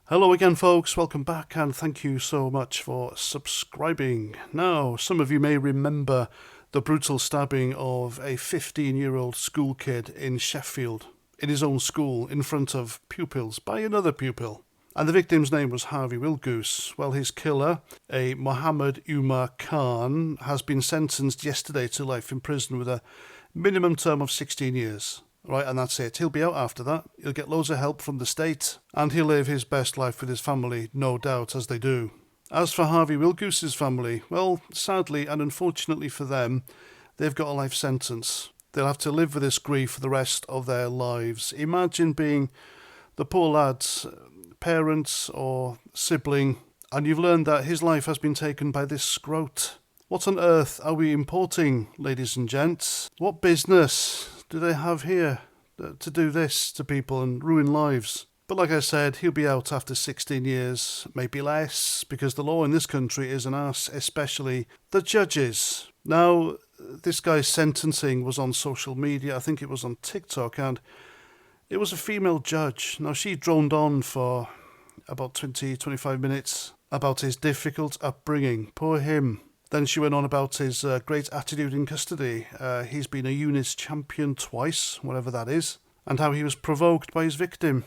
Hello again, folks. Welcome back, and thank you so much for subscribing. Now, some of you may remember the brutal stabbing of a 15-year-old school kid in Sheffield, in his own school, in front of pupils, by another pupil. And the victim's name was Harvey Wilgoose. Well, his killer, a Mohammed Umar Khan, has been sentenced yesterday to life in prison with a minimum term of 16 years. Right, and that's it. He'll be out after that. He'll get loads of help from the state, and he'll live his best life with his family, no doubt, as they do. As for Harvey Wilgoose's family, well, sadly and unfortunately for them, they've got a life sentence. They'll have to live with this grief for the rest of their lives. Imagine being the poor lad's parents or sibling, and you've learned that his life has been taken by this scrote. What on earth are we importing, ladies and gents? What business do they have here to do this to people and ruin lives? But like I said, he'll be out after 16 years, maybe less, because the law in this country is an arse, especially the judges. Now, this guy's sentencing was on social media. I think it was on TikTok, and it was a female judge. Now, she droned on for about 20-25 minutes about his difficult upbringing. Poor him. Then she went on about his great attitude in custody. He's been a UNIS champion twice, whatever that is, and how he was provoked by his victim.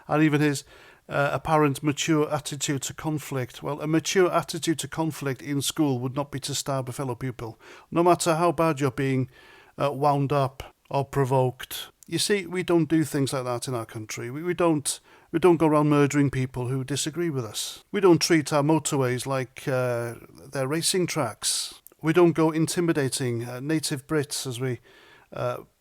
And even his apparent mature attitude to conflict. Well, a mature attitude to conflict in school would not be to stab a fellow pupil, no matter how bad you're being wound up or provoked. You see, we don't do things like that in our country. We don't go around murdering people who disagree with us. We don't treat our motorways like they're racing tracks. We don't go intimidating native Brits as we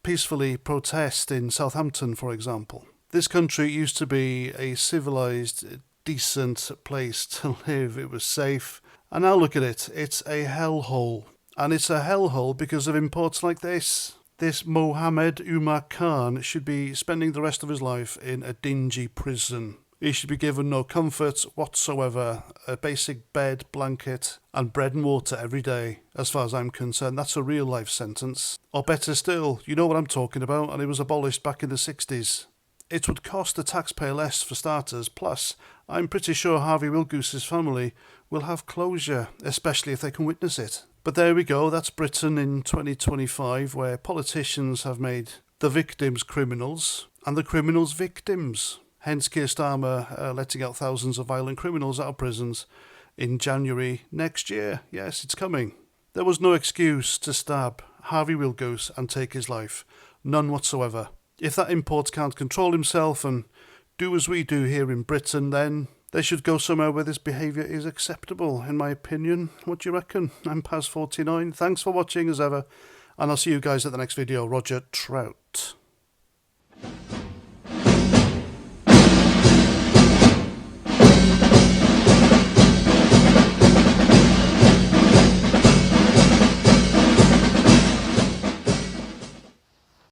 peacefully protest in Southampton, for example. This country used to be a civilised, decent place to live. It was safe. And now look at it. It's a hellhole. And it's a hellhole because of imports like this. This Mohammed Umar Khan should be spending the rest of his life in a dingy prison. He should be given no comfort whatsoever, a basic bed, blanket, and bread and water every day. As far as I'm concerned, that's a real life sentence. Or better still, you know what I'm talking about, and it was abolished back in the 60s. It would cost the taxpayer less for starters, plus I'm pretty sure Harvey Wilgoose's family will have closure, especially if they can witness it. But there we go, that's Britain in 2025, where politicians have made the victims criminals and the criminals victims. Hence Keir Starmer letting out thousands of violent criminals out of prisons in January next year. Yes, it's coming. There was no excuse to stab Harvey Wilgoose and take his life. None whatsoever. If that import can't control himself and do as we do here in Britain, then they should go somewhere where this behaviour is acceptable, in my opinion. What do you reckon? I'm Paz49. Thanks for watching as ever, and I'll see you guys at the next video. Roger Trout.